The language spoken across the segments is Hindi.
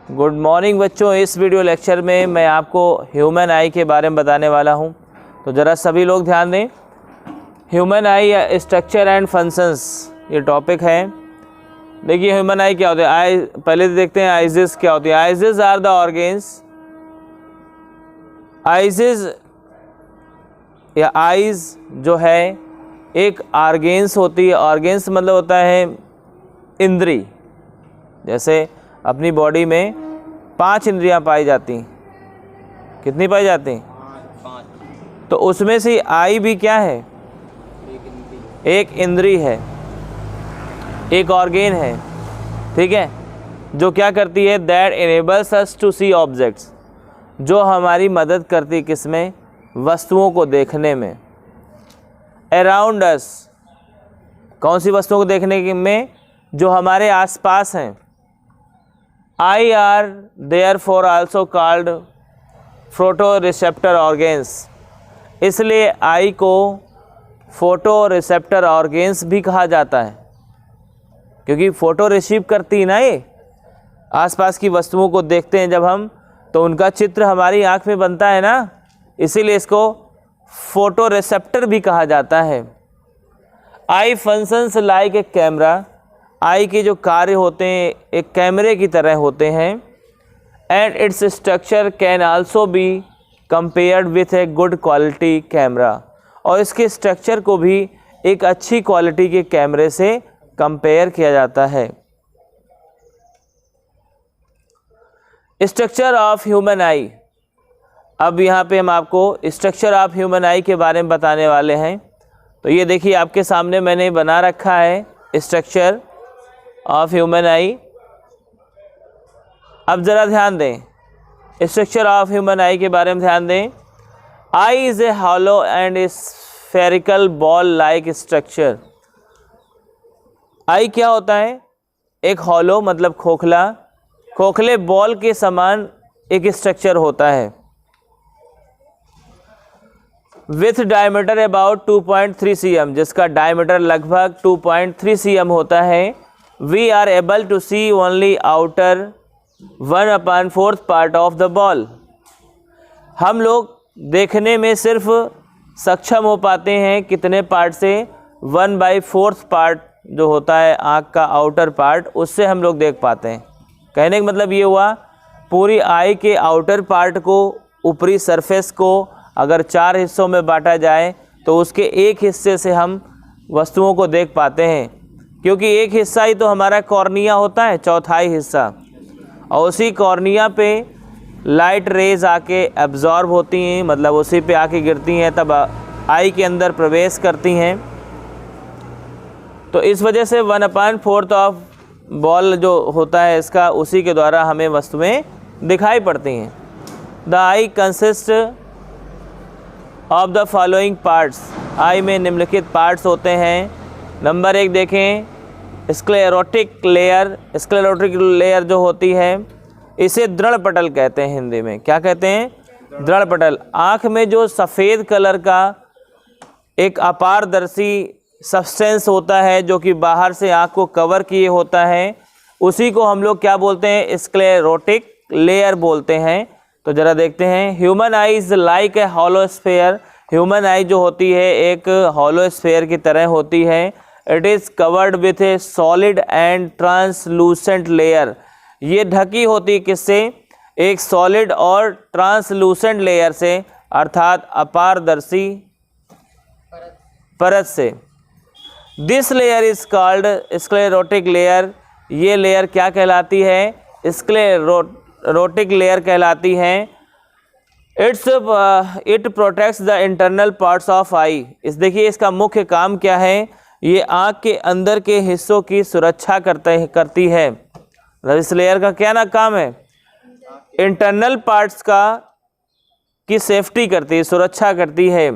गुड मॉर्निंग बच्चों। इस वीडियो लेक्चर में मैं आपको ह्यूमन आई के बारे में बताने वाला हूं, तो ज़रा सभी लोग ध्यान दें। Human I structure and functions ये टॉपिक है। देखिए ह्यूमन आई क्या होता है। आई पहले देखते हैं आइजेस क्या होती है। आइजेस आर द ऑर्गेन्स। आइजेस या आइज जो है एक ऑर्गेन्स होती है। ऑर्गेन्स मतलब होता है इंद्री। जैसे अपनी बॉडी में 5 इंद्रियां पाई जाती। कितनी पाई जाती? 5। तो उसमें से आई भी क्या है? एक इंद्री है, एक ऑर्गेन है, ठीक है, जो क्या करती है? That enables us to see objects, जो हमारी मदद करती है किसमें? वस्तुओं को देखने में। अराउंड अस, कौन सी वस्तुओं को देखने में? जो हमारे आसपास हैं। Eye are there for also called photo receptor organs. इसलिए आई को फोटो रिसेप्टर ऑर्गेन्स भी कहा जाता है, क्योंकि फ़ोटो रिसीव करती है ना, ये आसपास की वस्तुओं को देखते हैं जब हम, तो उनका चित्र हमारी आँख में बनता है ना, इसीलिए इसको फोटो रिसेप्टर भी कहा जाता है। आई फंक्शंस लाइक ए कैमरा। आई के जो कार्य होते हैं एक कैमरे की तरह होते हैं। And its structure can also be compared with a good quality camera. और इसके स्ट्रक्चर को भी एक अच्छी क्वालिटी के कैमरे से कंपेयर किया जाता है। स्ट्रक्चर ऑफ ह्यूमन आई। अब यहाँ पे हम आपको स्ट्रक्चर ऑफ ह्यूमन आई के बारे में बताने वाले हैं। तो ये देखिए आपके सामने मैंने बना रखा है स्ट्रक्चर ऑफ ह्यूमन आई। अब ज़रा ध्यान दें, स्ट्रक्चर ऑफ ह्यूमन आई के बारे में ध्यान दें। Eye is a hollow and spherical ball like structure. Eye क्या होता है? एक हॉलो मतलब खोखला, खोखले बॉल के समान एक स्ट्रक्चर होता है। विथ डायमीटर अबाउट 2.3 cm, जिसका डायमीटर लगभग 2.3 cm होता है। We are able to see only outer 1/4 part of the ball। हम लोग देखने में सिर्फ सक्षम हो पाते हैं कितने पार्ट से? 1/4 पार्ट जो होता है आँख का आउटर पार्ट, उससे हम लोग देख पाते हैं। कहने का मतलब ये हुआ, पूरी आई के आउटर पार्ट को, ऊपरी सरफेस को अगर 4 हिस्सों में बांटा जाए तो उसके एक हिस्से से हम वस्तुओं को देख पाते हैं, क्योंकि एक हिस्सा ही तो हमारा कॉर्निया होता है, चौथाई हिस्सा, और उसी कॉर्निया पे लाइट रेज आके एब्जॉर्ब होती हैं, मतलब उसी पे आके गिरती हैं, तब आई के अंदर प्रवेश करती हैं। तो इस वजह से 1/4 ऑफ बॉल जो होता है इसका, उसी के द्वारा हमें वस्तुएं दिखाई पड़ती हैं। The eye consist of the following parts. Eye में निम्नलिखित पार्ट्स होते हैं। नंबर 1 देखें, स्क्लेरोटिक लेयर। स्क्लेरोटिक लेयर जो होती है इसे दृढ़ पटल कहते हैं। हिंदी में क्या कहते हैं? दृढ़ पटल। आँख में जो सफ़ेद कलर का एक अपारदर्शी सब्सटेंस होता है जो कि बाहर से आँख को कवर किए होता है, उसी को हम लोग क्या बोलते हैं? स्क्लेरोटिक लेयर बोलते हैं। तो ज़रा देखते हैं। Human I is like a hollow sphere. Human आई जो होती है एक हॉलो स्फेयर की तरह होती है। It is covered with A solid and translucent layer. ये ढकी होती किससे? एक सॉलिड और ट्रांसलूसेंट लेयर से, अर्थात अपारदर्शी परत से। This layer is called sclerotic layer. ये लेयर क्या कहलाती है? स्क्लेरोटिक लेयर कहलाती है। It protects the internal parts of eye. इस देखिए इसका मुख्य काम क्या है? ये आँख के अंदर के हिस्सों की सुरक्षा करती है। इस लेयर का क्या ना काम है? इंटरनल पार्ट्स की सेफ्टी करती है, सुरक्षा करती है।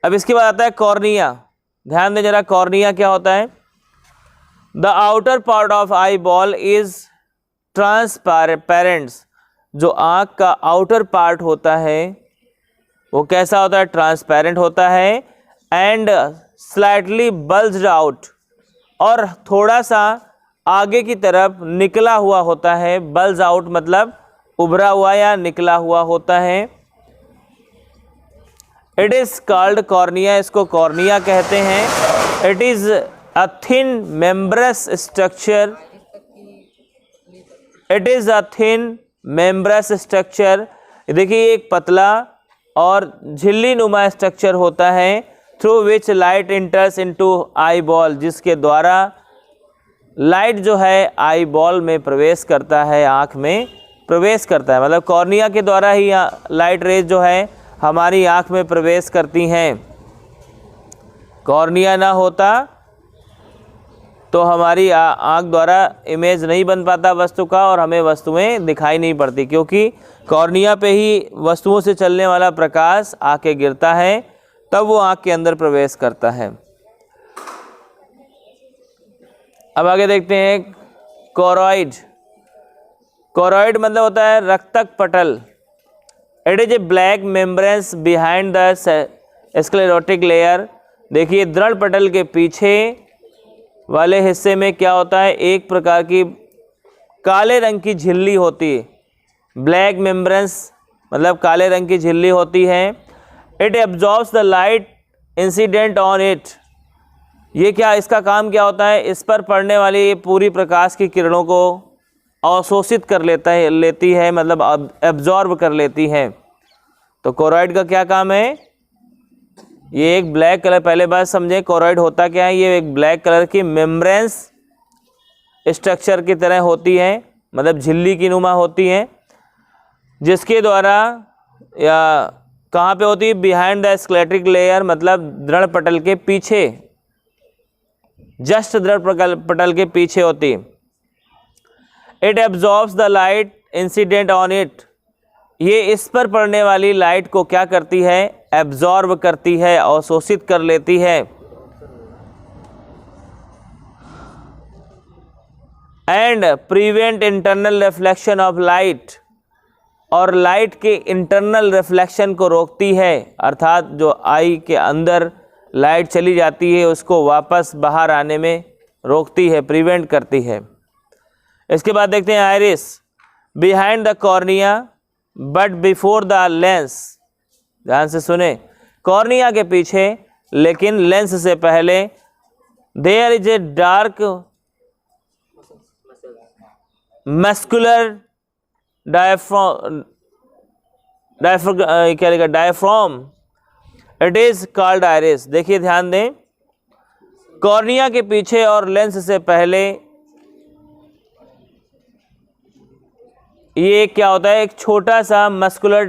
अब इसके बाद आता है कॉर्निया। ध्यान दें जरा, कॉर्निया क्या होता है? The outer part of eye ball is transparent. जो आँख का आउटर पार्ट होता है वो कैसा होता है? ट्रांसपेरेंट होता है। एंड स्लाइटली बल्ज्ड आउट, और थोड़ा सा आगे की तरफ निकला हुआ होता है। बल्ज आउट मतलब उभरा हुआ या निकला हुआ होता है। इट इज कॉल्ड कॉर्निया, इसको कॉर्निया कहते हैं। It is a thin membranous structure, it is a thin membranous structure. देखिए एक पतला और झिल्ली नुमा स्ट्रक्चर होता है। Through which light enters into eye ball, जिसके द्वारा लाइट जो है आई बॉल में प्रवेश करता है, आँख में प्रवेश करता है। मतलब कॉर्निया के द्वारा ही लाइट रेज जो है हमारी आँख में प्रवेश करती हैं। कॉर्निया ना होता तो हमारी आँख द्वारा इमेज नहीं बन पाता वस्तु का और हमें वस्तुएं दिखाई नहीं पड़ती, क्योंकि कॉर्निया पे ही वस्तुओं से चलने वाला प्रकाश आके गिरता है, तब वो आँख के अंदर प्रवेश करता है। अब आगे देखते हैं कोरॉइड। कोरॉइड मतलब होता है रक्तक पटल। It is a black membranes behind the sclerotic layer. देखिए दृढ़ पटल के पीछे वाले हिस्से में क्या होता है, एक प्रकार की काले रंग की झिल्ली होती है। ब्लैक मेम्ब्रेंस मतलब काले रंग की झिल्ली होती है। It absorbs the light incident on it. ये क्या, इसका काम क्या होता है, इस पर पड़ने वाली पूरी प्रकाश की किरणों को अवशोषित कर लेती है, मतलब एब्जॉर्ब कर लेती है। तो कोरॉइड का क्या काम है, ये एक ब्लैक कलर, पहले बात समझें कोरॉइड होता क्या है। ये एक ब्लैक कलर की मेम्ब्रेंस स्ट्रक्चर की तरह होती है, मतलब झिल्ली की नुमा होती है, जिसके द्वारा या कहाँ पे होती है, बिहाइंड द स्क्लेरोटिक लेयर, मतलब दृढ़ पटल के पीछे, जस्ट दृढ़ पटल के पीछे होती। It absorbs the light incident on it. ये इस पर पड़ने वाली लाइट को क्या करती है, एब्जॉर्ब करती है, अवशोषित कर लेती है। And prevent internal reflection of light, और लाइट के इंटरनल रिफ्लेक्शन को रोकती है, अर्थात जो आई के अंदर लाइट चली जाती है उसको वापस बाहर आने में रोकती है, प्रिवेंट करती है। इसके बाद देखते हैं iris. Behind the cornea but before the lens. ध्यान से सुने, कॉर्निया के पीछे लेकिन लेंस से पहले। There is a dark muscular diaphragm, it is called iris. देखिए ध्यान दें, कॉर्निया के पीछे और लेंस से पहले ये क्या होता है, एक छोटा सा मस्कुलर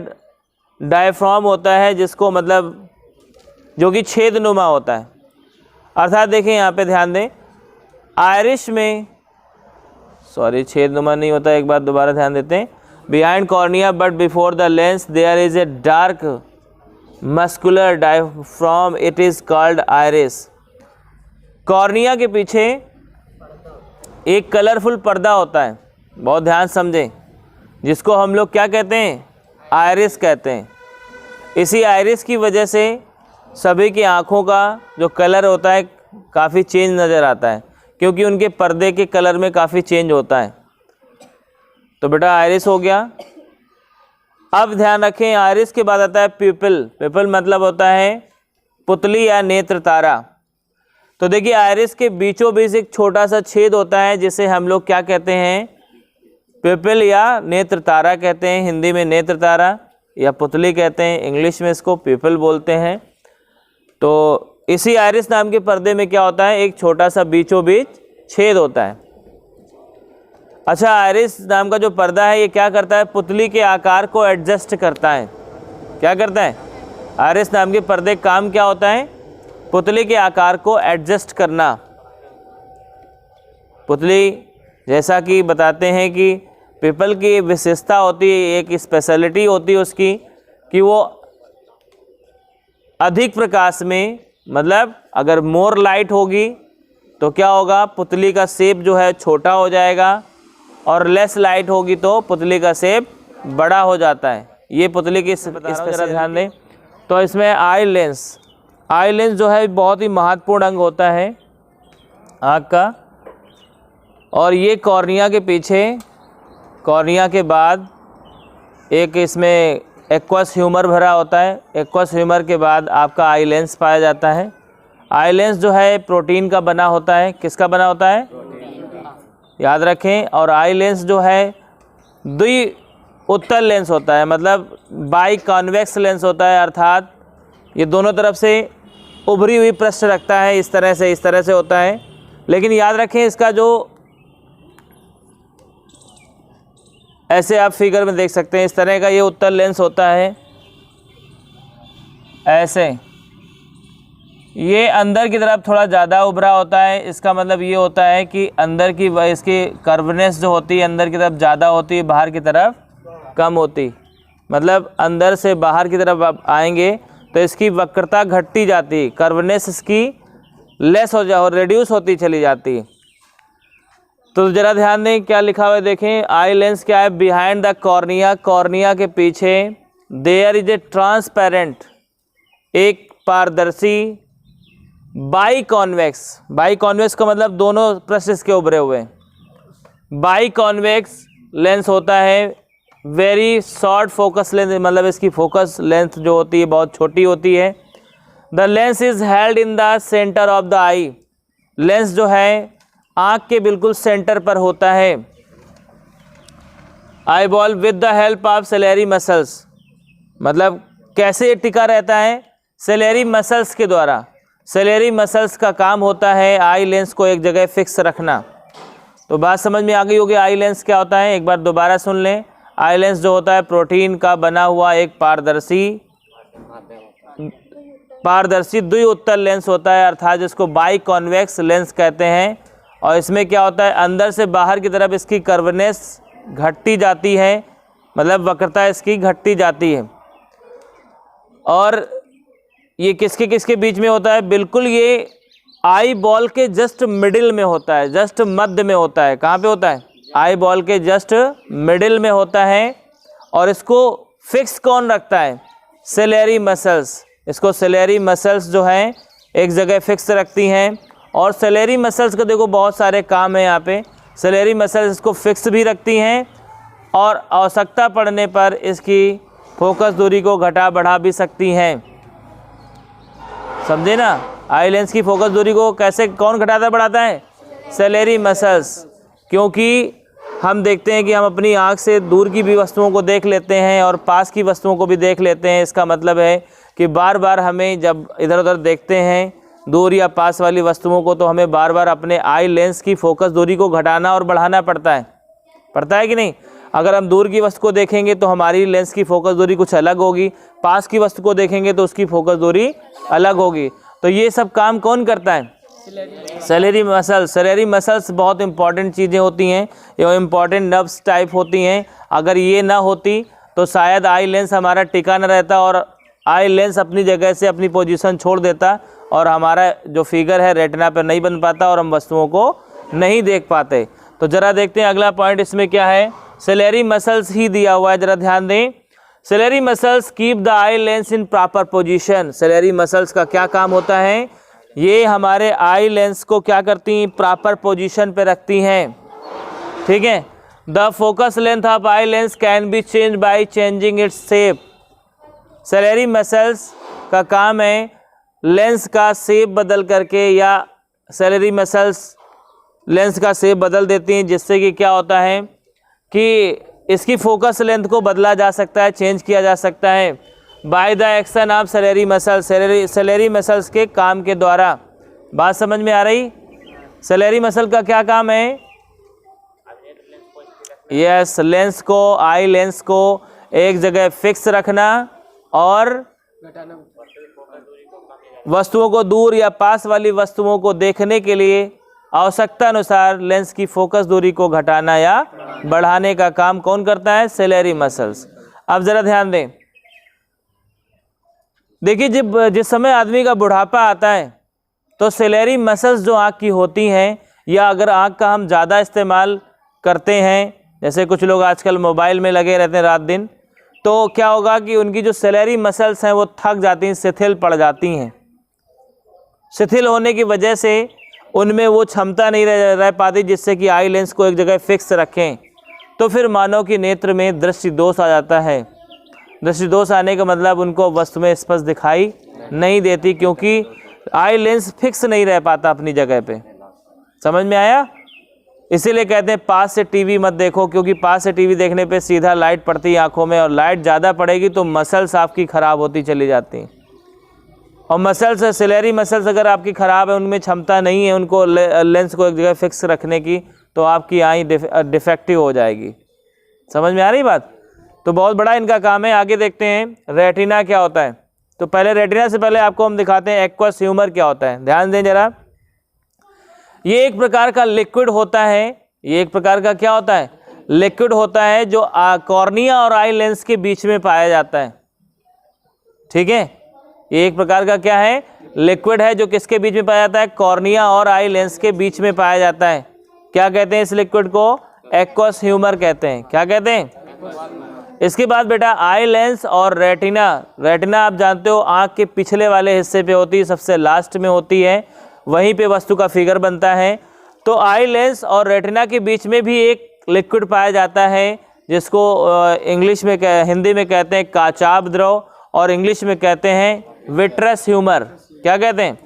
डायफ्रॉम होता है, जिसको मतलब जो कि छेदनुमा होता है। अर्थात देखिए यहाँ पे ध्यान दें, आइरिश में छेदनुमा नहीं होता, एक बार दोबारा ध्यान देते हैं। Behind cornea but before the lens there is a dark muscular diaphragm, it is called iris. Cornea के पीछे एक कलरफुल पर्दा होता है, बहुत ध्यान समझें, जिसको हम लोग क्या कहते हैं, आइरिस कहते हैं। इसी आइरिस की वजह से सभी की आँखों का जो कलर होता है काफ़ी चेंज नज़र आता है, क्योंकि उनके पर्दे के कलर में काफ़ी चेंज होता है। तो बेटा आइरिस हो गया। अब ध्यान रखें, आइरिस के बाद आता है प्यूपिल। प्यूपिल मतलब होता है पुतली या नेत्र तारा। तो देखिए आइरिस के बीचों बीच एक छोटा सा छेद होता है, जिसे हम लोग क्या कहते हैं, प्यूपिल या नेत्र तारा कहते हैं। हिंदी में नेत्र तारा या पुतली कहते हैं, इंग्लिश में इसको प्यूपिल बोलते हैं। तो इसी आइरिस नाम के पर्दे में क्या होता है, एक छोटा सा बीचों बीच छेद होता है। अच्छा, आइरिस नाम का जो पर्दा है ये क्या करता है, पुतली के आकार को एडजस्ट करता है। क्या करता है, आइरिस नाम के पर्दे का काम क्या होता है, पुतली के आकार को एडजस्ट करना। पुतली जैसा कि बताते हैं कि पीपल की विशेषता होती है, एक स्पेशलिटी होती है उसकी, कि वो अधिक प्रकाश में, मतलब अगर मोर लाइट होगी तो क्या होगा, पुतली का शेप जो है छोटा हो जाएगा, और लेस लाइट होगी तो पुतली का शेप बड़ा हो जाता है। ये पुतली की स्पेशलिटी, ध्यान दें। तो इसमें आई लेंस जो है बहुत ही महत्वपूर्ण अंग होता है आँख का। और ये कॉर्निया के पीछे, कॉर्निया के बाद एक इसमें एक्वस ह्यूमर भरा होता है। एक्वस ह्यूमर के बाद आपका आई लेंस पाया जाता है। आई लेंस जो है प्रोटीन का बना होता है। किसका बना होता है? याद रखें। और आई लेंस जो है द्वि उत्तल लेंस होता है, मतलब बाई कॉन्वेक्स लेंस होता है, अर्थात ये दोनों तरफ से उभरी हुई पृष्ठ रखता है। इस तरह से होता है। लेकिन याद रखें इसका जो, ऐसे आप फिगर में देख सकते हैं, इस तरह का ये उत्तल लेंस होता है। ऐसे ये अंदर की तरफ थोड़ा ज़्यादा उभरा होता है। इसका मतलब ये होता है कि अंदर की इसकी कर्वनेस जो होती है अंदर की तरफ ज़्यादा होती है, बाहर की तरफ कम होती। मतलब अंदर से बाहर की तरफ आप आएंगे तो इसकी वक्रता घटती जाती, कर्वनेस इसकी लेस हो जाए और रिड्यूस होती चली जाती। तो ज़रा ध्यान दें क्या लिखा हुआ है, देखें। आई लेंस क्या है? बिहाइंड द कॉर्निया, कॉर्निया के पीछे देयर इज ए ट्रांसपेरेंट, एक पारदर्शी बाई कॉन्वेक्स। बाई कॉन्वेक्स का मतलब दोनों पृष्ठ के उभरे हुए। बाई कॉन्वेक्स लेंस होता है। वेरी शॉर्ट फोकस लेंस, मतलब इसकी फोकस लेंथ जो होती है बहुत छोटी होती है। The lens is held in the centre of the I. Lens जो है आँख के बिल्कुल सेंटर पर होता है। Eye ball with the help of salary muscles, मतलब कैसे ये टिका रहता है? सेलेरी मसल्स के द्वारा। सेलेरी मसल्स का काम होता है आई लेंस को एक जगह फिक्स रखना। तो बात समझ में आ गई होगी आई लेंस क्या होता है। एक बार दोबारा सुन लें। आई लेंस जो होता है प्रोटीन का बना हुआ एक पारदर्शी द्वि उत्तल लेंस होता है, अर्थात जिसको बाई कॉन्वेक्स लेंस कहते हैं। और इसमें क्या होता है, अंदर से बाहर की तरफ इसकी कर्वनेस घटती जाती है, मतलब वक्रता इसकी घटती जाती है। और ये किसके किसके बीच में होता है? बिल्कुल ये आई बॉल के जस्ट मिडिल में होता है, जस्ट मध्य में होता है। कहाँ पे होता है? आई बॉल के जस्ट मिडिल में होता है। और इसको फिक्स कौन रखता है? Salary muscles. इसको सेलेरी मसल्स जो हैं एक जगह फिक्स रखती हैं। और सेलेरी मसल्स का देखो बहुत सारे काम हैं यहाँ पे। सेलेरी मसल्स इसको फिक्स भी रखती हैं और आवश्यकता पड़ने पर इसकी फोकस दूरी को घटा बढ़ा भी सकती हैं। समझे ना? आई लेंस की फोकस दूरी को कैसे कौन घटाता बढ़ाता है? Salary muscles. क्योंकि हम देखते हैं कि हम अपनी आँख से दूर की भी वस्तुओं को देख लेते हैं और पास की वस्तुओं को भी देख लेते हैं। इसका मतलब है कि बार बार हमें जब इधर उधर देखते हैं दूर या पास वाली वस्तुओं को, तो हमें बार बार अपने आई लेंस की फोकस दूरी को घटाना और बढ़ाना पड़ता है कि नहीं? अगर हम दूर की वस्तु को देखेंगे तो हमारी लेंस की फोकस दूरी कुछ अलग होगी, पास की वस्तु को देखेंगे तो उसकी फोकस दूरी अलग होगी। तो ये सब काम कौन करता है? Salary muscles. सेलेरी मसल्स बहुत इंपॉर्टेंट चीज़ें होती हैं, ये इंपॉर्टेंट नर्व्स टाइप होती हैं। अगर ये ना होती तो शायद आई लेंस हमारा टिका न रहता और आई लेंस अपनी जगह से अपनी पोजीशन छोड़ देता और हमारा जो फिगर है रेटिना पर नहीं बन पाता और हम वस्तुओं को नहीं देख पाते। तो ज़रा देखते हैं अगला पॉइंट इसमें क्या है। सेलेरी मसल्स ही दिया हुआ है, ज़रा ध्यान दें। Salary muscles keep the eye lens in proper position. Salary muscles का क्या काम होता है? ये हमारे आई लेंस को क्या करती हैं? प्रॉपर पोजीशन पे रखती हैं। ठीक है। The focus length of eye lens can be change by changing its shape. Salary muscles का काम है लेंस का शेप बदल करके, या सेलेरी मसल्स लेंस का शेप बदल देती हैं, जिससे कि क्या होता है कि इसकी फोकस लेंथ को बदला जा सकता है, चेंज किया जा सकता है by the action of salary muscles. Salary muscles के काम के द्वारा। बात समझ में आ रही? सेलेरी मसल का क्या काम है? यस, लेंस को, आई लेंस को एक जगह फिक्स रखना और वस्तुओं को दूर या पास वाली वस्तुओं को देखने के लिए आवश्यकता अनुसार लेंस की फोकस दूरी को घटाना या बढ़ाने का काम कौन करता है? Salary muscles. अब ज़रा ध्यान दें। देखिए जिस समय आदमी का बुढ़ापा आता है तो सेलेरी मसल्स जो आँख की होती हैं, या अगर आँख का हम ज़्यादा इस्तेमाल करते हैं, जैसे कुछ लोग आजकल मोबाइल में लगे रहते हैं रात दिन, तो क्या होगा कि उनकी जो सेलेरी मसल्स हैं वो थक जाती हैं, शिथिल पड़ जाती हैं। शिथिल होने की वजह से उनमें वो क्षमता नहीं रह पाती जिससे कि आई लेंस को एक जगह फिक्स रखें, तो फिर मानव की नेत्र में दृष्टि दोष आ जाता है। दृष्टि दोष आने का मतलब उनको वस्तु में स्पष्ट दिखाई नहीं देती, क्योंकि आई लेंस फिक्स नहीं रह पाता अपनी जगह पे। समझ में आया? इसीलिए कहते हैं पास से टीवी मत देखो, क्योंकि पास से टीवी देखने पे सीधा लाइट पड़ती है आंखों में, और लाइट ज़्यादा पड़ेगी तो मसल्स आपकी ख़राब होती चली जाती, और मसल्स, सिलेरी मसल्स अगर आपकी ख़राब है, उनमें क्षमता नहीं है उनको लेंस को एक जगह फिक्स रखने की, तो आपकी आई डिफेक्टिव हो जाएगी। समझ में आ रही बात? तो बहुत बड़ा इनका काम है। आगे देखते हैं रेटिना क्या होता है। तो पहले रेटिना से पहले आपको हम दिखाते हैं एक्वस ह्यूमर क्या होता है। ध्यान दें जरा, ये एक प्रकार का लिक्विड होता है। ये एक प्रकार का क्या होता है? लिक्विड होता है, जो कॉर्निया और आई लेंस के बीच में पाया जाता है। ठीक है, ये एक प्रकार का क्या है? लिक्विड है, जो किसके बीच में पाया जाता है? कॉर्निया और आई लेंस के बीच में पाया जाता है। क्या कहते हैं इस लिक्विड को? एक्वस ह्यूमर कहते हैं। क्या कहते हैं? इसके बाद बेटा आई लेंस और रेटिना। रेटिना आप जानते हो आँख के पिछले वाले हिस्से पे होती है, सबसे लास्ट में होती है, वहीं पे वस्तु का फिगर बनता है। तो आई लेंस और रेटिना के बीच में भी एक लिक्विड पाया जाता है, जिसको इंग्लिश में हिंदी में कहते हैं काचाभ द्रव, और इंग्लिश में कहते हैं विट्रस ह्यूमर। क्या कहते हैं?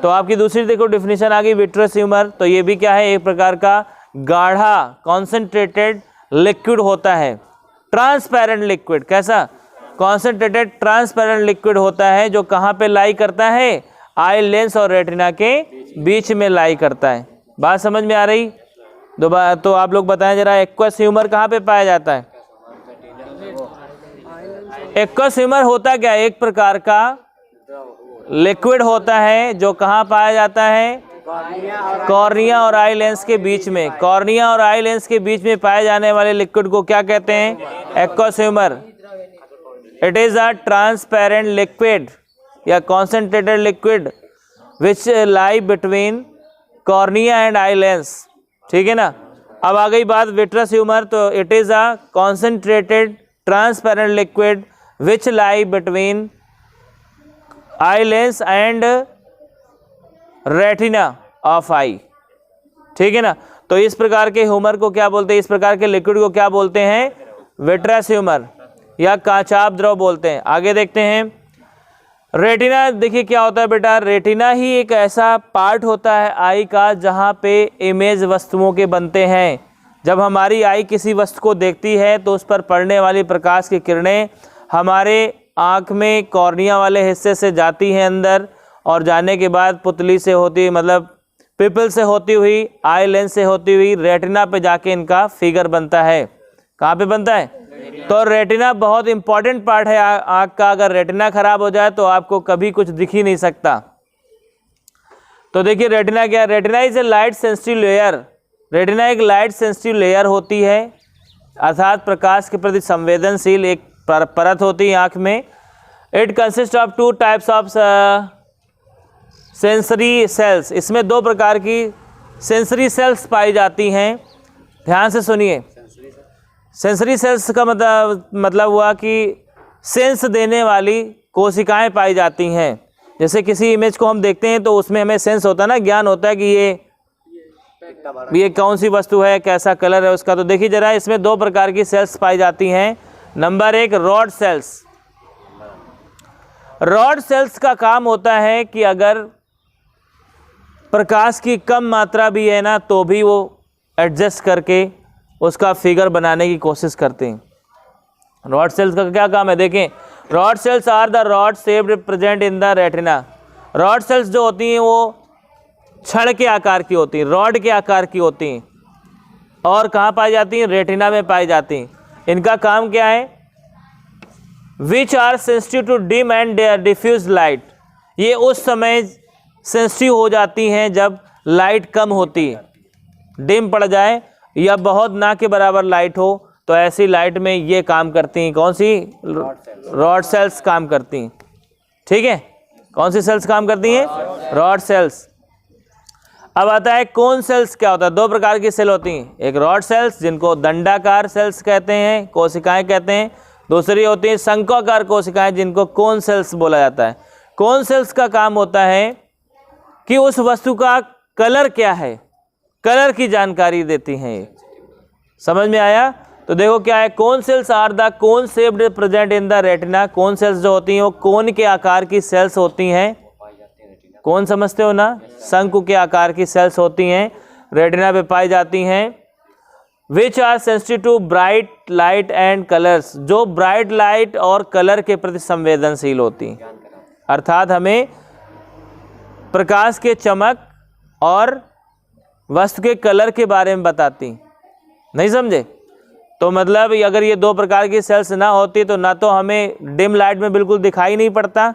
तो आपकी दूसरी देखो डेफिनेशन आ गई, विट्रस ह्यूमर। तो ये भी क्या है? एक प्रकार का गाढ़ा कॉन्सेंट्रेटेड लिक्विड होता है, ट्रांसपेरेंट लिक्विड। कैसा? कॉन्सेंट्रेटेड ट्रांसपेरेंट लिक्विड होता है, जो कहाँ पे लाई करता है? आई लेंस और रेटिना के बीच में लाई करता है। बात समझ में आ रही? तो आप लोग बताएं जरा, एक्वस ह्यूमर कहाँ पे पाया जाता है? एक्वस ह्यूमर होता क्या? एक प्रकार का लिक्विड होता है, जो कहाँ पाया जाता है? कॉर्निया और आई लेंस के बीच में। कॉर्निया और आई लेंस के बीच में पाए जाने वाले लिक्विड को क्या कहते हैं? Aqueous humour. It is a transparent liquid या concentrated liquid which lie between cornea and eye lens. ठीक है ना? अब आ गई बात विट्रस ह्यूमर। तो it is a concentrated transparent liquid which lie between eye lens and retina of eye. ठीक है ना? तो इस प्रकार के ह्यूमर को क्या बोलते हैं? इस प्रकार के लिक्विड को क्या बोलते हैं? विट्रस ह्यूमर या काचाभ द्रव बोलते हैं। आगे देखते हैं रेटिना। देखिए क्या होता है बेटा, रेटिना ही एक ऐसा पार्ट होता है आई का जहाँ पे इमेज वस्तुओं के बनते हैं। जब हमारी आई किसी वस्तु को देखती है तो उस पर पड़ने वाली प्रकाश की किरणें हमारे आँख में कॉर्निया वाले हिस्से से जाती हैं अंदर, और जाने के बाद पुतली से होती, मतलब पिपल से होती हुई, आई लेंस से होती हुई रेटिना पे जाके इनका फिगर बनता है। कहाँ पे बनता है? तो रेटिना बहुत इंपॉर्टेंट पार्ट है आँख का। अगर रेटिना खराब हो जाए तो आपको कभी कुछ दिख ही नहीं सकता। तो देखिए रेटिना क्या है? Retina is a light sensitive layer. Retina एक लाइट सेंसिटिव लेयर होती है, अर्थात प्रकाश के प्रति संवेदनशील एक परत होती है आँख में। It consist of two types of sensory sales. इसमें दो प्रकार की सेंसरी सेल्स पाई जाती हैं। ध्यान से सुनिए, सेंसरी सेल्स का मतलब हुआ कि सेंस देने वाली कोशिकाएं पाई जाती हैं। जैसे किसी इमेज को हम देखते हैं तो उसमें हमें सेंस होता है ना, ज्ञान होता है कि ये कौन सी वस्तु है, कैसा कलर है उसका। तो देखिए जरा, इसमें दो प्रकार की सेल्स पाई जाती हैं। नंबर एक, रॉड सेल्स। रॉड सेल्स का काम होता है कि अगर प्रकाश की कम मात्रा भी है ना, तो भी वो एडजस्ट करके उसका फिगर बनाने की कोशिश करते हैं। रॉड सेल्स का क्या काम है? देखें, rod cells are the rod shaped present in the retina. Rod cells जो होती हैं वो छड़ के आकार की होती हैं, रॉड के आकार की होती हैं, और कहाँ पाई जाती हैं? रेटिना में पाई जाती हैं। इनका काम क्या है? Which are sensitive to dim and diffuse light. ये उस समय सेंसिटिव हो जाती हैं जब लाइट कम होती है, डिम पड़ जाए या बहुत ना के बराबर लाइट हो, तो ऐसी लाइट में ये काम करती हैं। कौन सी? रॉड सेल्स काम करती हैं। ठीक है, कौन सी सेल्स काम करती हैं? Rod sales. अब आता है कोन सेल्स। क्या होता है? दो प्रकार की सेल होती हैं, एक रॉड सेल्स जिनको दंडाकार सेल्स कहते हैं, कोशिकाएं कहते हैं। दूसरी होती है शंक्वाकार कोशिकाएं जिनको कोन सेल्स बोला जाता है। कोन सेल्स का काम होता है कि उस वस्तु का कलर क्या है, कलर की जानकारी देती हैं ये। समझ में आया? तो देखो क्या है, cone cells are the cone shaped present in the retina. Cone cells जो होती हैं वो कोन के आकार की सेल्स होती हैं। कौन समझते हो ना, शंकु के आकार की सेल्स होती हैं, रेटिना पे पाई जाती हैं। Which are sensitive to bright light and colours, जो ब्राइट लाइट और कलर के प्रति संवेदनशील होती हैं, अर्थात हमें प्रकाश के चमक और वस्तु के कलर के बारे में बताती। नहीं समझे? तो मतलब अगर ये दो प्रकार की सेल्स ना होती तो ना तो हमें डिम लाइट में बिल्कुल दिखाई नहीं पड़ता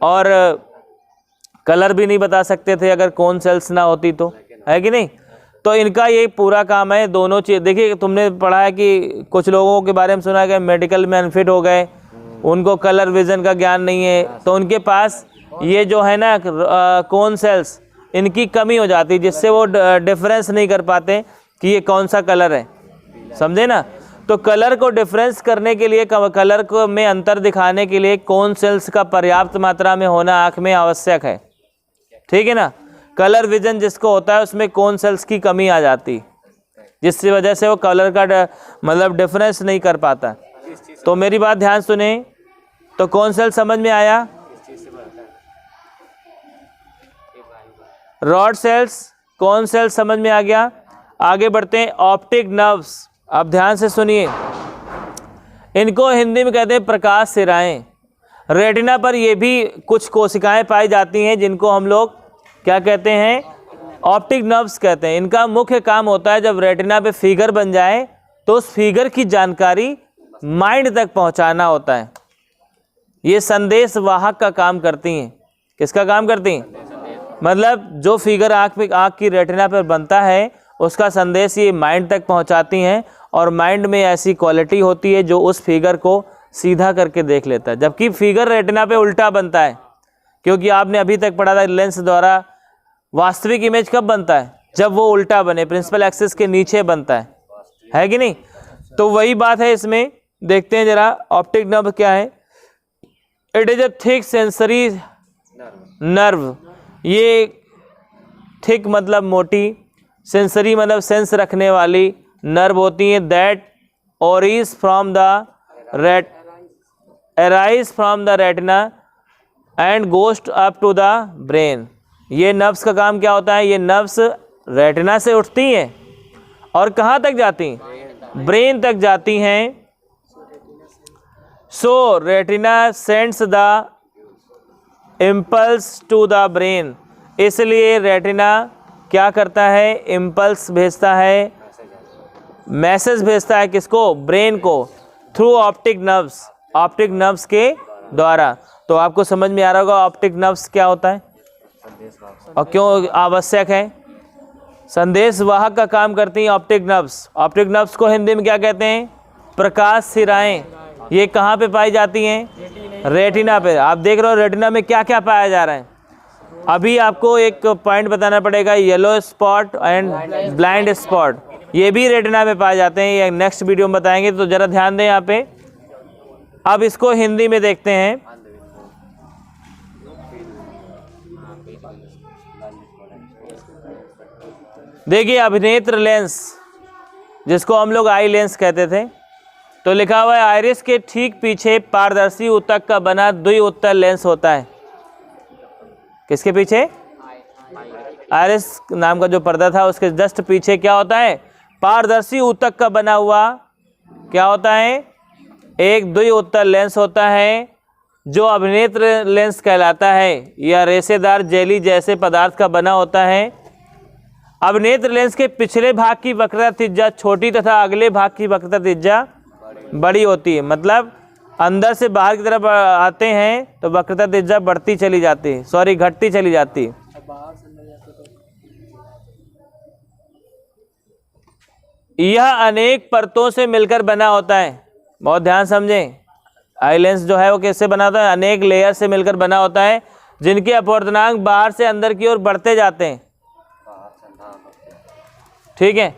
और कलर भी नहीं बता सकते थे अगर कौन सेल्स ना होती तो, है कि नहीं? तो इनका ये पूरा काम है, दोनों चीज़। देखिए तुमने पढ़ा है कि कुछ लोगों के बारे में सुना है कि मेडिकल में अनफिट हो गए, उनको कलर विजन का ज्ञान नहीं है, तो उनके पास ये जो है ना कौन सेल्स, इनकी कमी हो जाती है, जिससे वो डिफरेंस नहीं कर पाते कि ये कौन सा कलर है। समझे ना? तो कलर को डिफरेंस करने के लिए, कलर को में अंतर दिखाने के लिए कौन सेल्स का पर्याप्त मात्रा में होना आँख में आवश्यक है। ठीक है ना? कलर विजन जिसको होता है उसमें कौन सेल्स की कमी आ जाती, जिसकी वजह से वो कलर का मतलब डिफरेंस नहीं कर पाता। तो मेरी बात ध्यान सुने। तो कौन सेल समझ में आया? रॉड सेल्स, कौन सेल समझ में आ गया। आगे बढ़ते हैं, ऑप्टिक नर्व्स। अब ध्यान से सुनिए, इनको हिंदी में कहते हैं प्रकाश सिराएं। रेटिना पर ये भी कुछ कोशिकाएं पाई जाती हैं जिनको हम लोग क्या कहते हैं, ऑप्टिक नर्व्स कहते हैं। इनका मुख्य काम होता है जब रेटिना पे फिगर बन जाए तो उस फिगर की जानकारी माइंड तक पहुंचाना होता है। ये संदेश वाहक का काम करती हैं। किसका काम करती हैं? मतलब जो फिगर आँख की रेटिना पर बनता है उसका संदेश ये माइंड तक पहुंचाती हैं, और माइंड में ऐसी क्वालिटी होती है जो उस फिगर को सीधा करके देख लेता है, जबकि फिगर रेटिना पे उल्टा बनता है। क्योंकि आपने अभी तक पढ़ा था लेंस द्वारा वास्तविक इमेज कब बनता है, जब वो उल्टा बने, प्रिंसिपल एक्सिस के नीचे बनता है कि नहीं? तो वही बात है इसमें। देखते हैं जरा ऑप्टिक नर्व क्या है। It is a thick sensory nerve. ये थिक मतलब मोटी, सेंसरी मतलब सेंस रखने वाली नर्व होती है। That originate from the arise from the retina and goes up to the brain. ये नर्व्स का काम क्या होता है? ये नर्व्स रेटिना से उठती हैं और कहाँ तक जाती हैं? ब्रेन तक जाती हैं। So retina sends the impulse to the brain. इसलिए रेटिना क्या करता है? इम्पल्स भेजता है, मैसेज भेजता है। किसको? ब्रेन को, through optic nerves, optic nerves के द्वारा। तो आपको समझ में आ रहा होगा ऑप्टिक नर्व्स क्या होता है और क्यों आवश्यक है। संदेश वाहक का काम करती हैं ऑप्टिक नर्व्स। ऑप्टिक नर्व्स को हिंदी में क्या कहते हैं? प्रकाश सिराएं। ये कहाँ पे पाई जाती हैं? रेटिना पे। आप देख रहे हो रेटिना में क्या क्या पाया जा रहा है। अभी आपको एक पॉइंट बताना पड़ेगा, yellow spot and blind spot, ये भी रेटिना में पाए जाते हैं। ये नेक्स्ट वीडियो में बताएंगे, तो जरा ध्यान दें यहाँ पे। अब इसको हिंदी में देखते हैं। देखिए अभिनेत्र लेंस, जिसको हम लोग आई लेंस कहते थे, तो लिखा हुआ है आइरिस के ठीक पीछे पारदर्शी ऊतक का बना द्विउत्तल लेंस होता है। किसके पीछे? आइरिस नाम का जो पर्दा था उसके जस्ट पीछे क्या होता है? पारदर्शी ऊतक का बना हुआ क्या होता है? एक द्विउत्तल लेंस होता है जो अभिनेत्र लेंस कहलाता है। यह रेशेदार जेली जैसे पदार्थ का बना होता है। अभिनेत्र लेंस के पिछले भाग की वक्रता त्रिज्या छोटी तथा अगले भाग की वक्रता त्रिज्या बड़ी होती है। मतलब अंदर से बाहर की तरफ आते हैं तो वक्रता त्रिज्या बढ़ती चली जाती है, सॉरी घटती चली जाती है। यह अनेक परतों से मिलकर बना होता है। बहुत ध्यान समझें, आई लेंस जो है वो कैसे बना होता है? अनेक लेयर से मिलकर बना होता है, जिनके अपवर्तनांक बाहर से अंदर की ओर बढ़ते जाते हैं। ठीक है,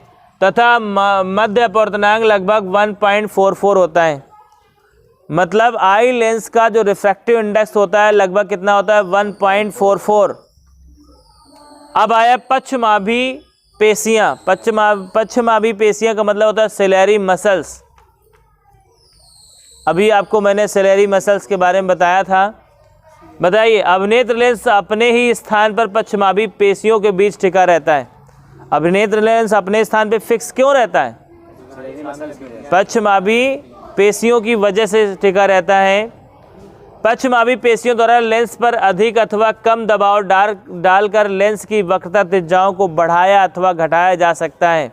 तथा मध्य अपवर्तनांक लगभग 1.44 होता है। मतलब आई लेंस का जो रिफ्रैक्टिव इंडेक्स होता है लगभग कितना होता है? 1.44। अब आया पश्चमाभी पेशियाँ। पश्चमाभी पेशियाँ का मतलब होता है सेलेरी मसल्स। अभी आपको मैंने सेलेरी मसल्स के बारे में बताया था। बताइए, अभिनेत्र लेंस अपने ही स्थान पर पश्चमाभी पेशियों के बीच टिका रहता है। अभिनेत्र लेंस अपने स्थान पर फिक्स क्यों रहता है? पश्चमाभी पेशियों की वजह से टिका रहता है। पश्चमाभी पेशियों द्वारा लेंस पर अधिक अथवा कम दबाव डालकर लेंस की वक्रता त्रिज्याओं को बढ़ाया अथवा घटाया जा सकता है।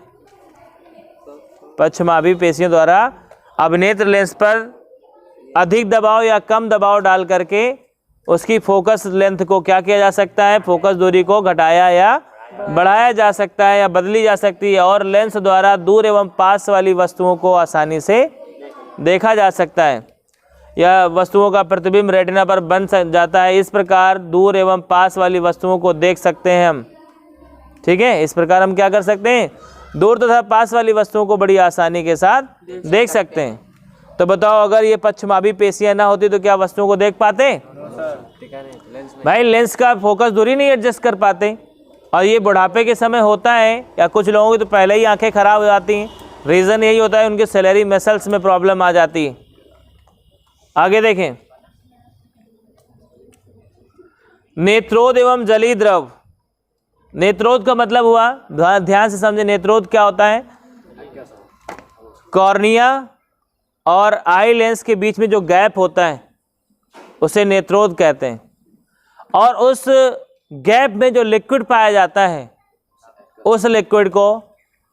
पश्चमाभी पेशियों द्वारा अभिनेत्र लेंस पर अधिक दबाव या कम दबाव डाल करके उसकी फोकस लेंथ को क्या किया जा सकता है? फोकस दूरी को घटाया या बढ़ाया जा सकता है या बदली जा सकती है, और लेंस द्वारा दूर एवं पास वाली वस्तुओं को आसानी से देखा जा सकता है, या वस्तुओं का प्रतिबिंब रेटिना पर बन जाता है। इस प्रकार दूर एवं पास वाली वस्तुओं को देख सकते हैं हम। ठीक है, इस प्रकार हम क्या कर सकते हैं? दूर तथा पास वाली वस्तुओं को बड़ी आसानी के साथ देख सकते हैं। तो बताओ, अगर ये पश्चमाभी पेशियां ना होती तो क्या वस्तुओं को देख पाते? भाई लेंस का फोकस दूरी नहीं एडजस्ट कर पाते। और ये बुढ़ापे के समय होता है, या कुछ लोगों की तो पहले ही आंखें खराब हो जाती हैं। रीज़न यही होता है, उनके सेलेरी मसल्स में प्रॉब्लम आ जाती है। आगे देखें, नेत्रोद एवं जलीय द्रव। नेत्रोद का मतलब हुआ, ध्यान से समझे, नेत्रोद क्या होता है? कॉर्निया और आई लेंस के बीच में जो गैप होता है उसे नेत्रोद कहते हैं। और उस गैप में जो लिक्विड पाया जाता है उस लिक्विड को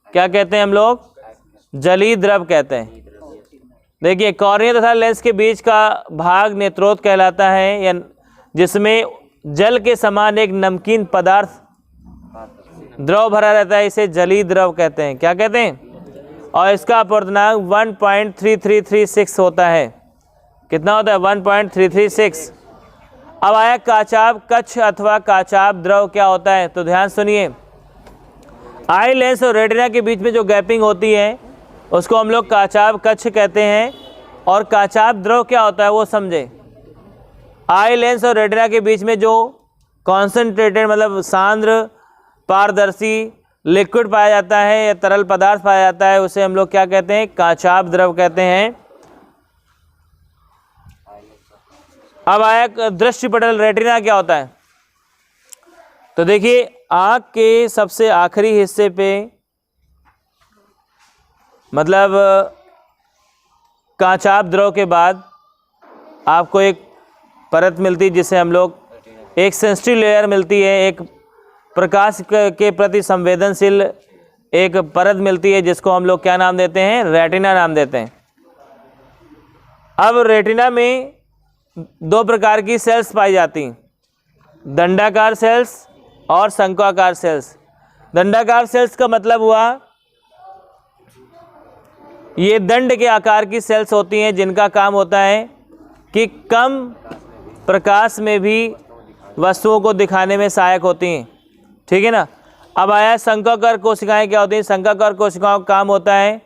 क्या कहते हैं हम लोग? जलीय द्रव कहते हैं। देखिए, कॉर्निया तथा लेंस के बीच का भाग नेत्रोद कहलाता है, या जिसमें जल के समान एक नमकीन पदार्थ द्रव भरा रहता है, इसे जलीय द्रव कहते हैं। क्या कहते हैं? और इसका अपवर्तनांक 1.3336 होता है। कितना होता है? 1.336। अब आया काचाभ कच्छ अथवा काचाभ द्रव क्या होता है? तो ध्यान सुनिए, आई लेंस और रेटिना के बीच में जो गैपिंग होती है उसको हम लोग काचाभ कच्छ कहते हैं। और काचाभ द्रव क्या होता है वो समझे। आई लेंस और रेटिना के बीच में जो कॉन्सेंट्रेटेड मतलब सांद्र पारदर्शी लिक्विड पाया जाता है या तरल पदार्थ पाया जाता है उसे हम लोग क्या कहते हैं? काचाभ द्रव कहते हैं। अब आया दृष्टिपटल रेटिना क्या होता है? तो देखिए, आँख के सबसे आखिरी हिस्से पे मतलब काचाभ द्रव के बाद आपको एक परत मिलती है जिसे हम लोग एक सेंसिटिव लेयर मिलती है, एक प्रकाश के प्रति संवेदनशील एक परत मिलती है जिसको हम लोग क्या नाम देते हैं? रेटिना नाम देते हैं। अब रेटिना में दो प्रकार की सेल्स पाई जाती हैं, दंडाकार सेल्स और शंक्वाकार सेल्स। दंडाकार सेल्स का मतलब हुआ ये दंड के आकार की सेल्स होती हैं जिनका काम होता है कि कम प्रकाश में भी वस्तुओं को दिखाने में सहायक होती हैं। ठीक है ना। अब आया शंक्वाकार कोशिकाएं क्या होती हैं? शंक्वाकार कोशिकाओं का काम होता है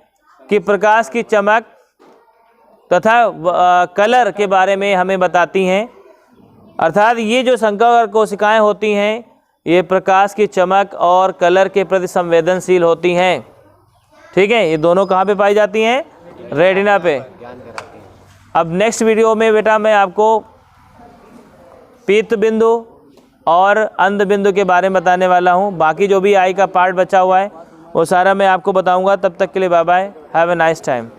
कि प्रकाश की चमक तथा कलर के बारे में हमें बताती हैं। अर्थात ये जो शंक्वाकार कोशिकाएं होती हैं ये प्रकाश की चमक और कलर के प्रति संवेदनशील होती हैं। ठीक है, ये दोनों कहाँ पे पाई जाती हैं? रेटिना पे। अब नेक्स्ट वीडियो में बेटा मैं आपको पीत बिंदु और अंध बिंदु के बारे में बताने वाला हूँ। बाकी जो भी आई का पार्ट बचा हुआ है वो सारा मैं आपको बताऊँगा। तब तक के लिए bye bye, have a nice time.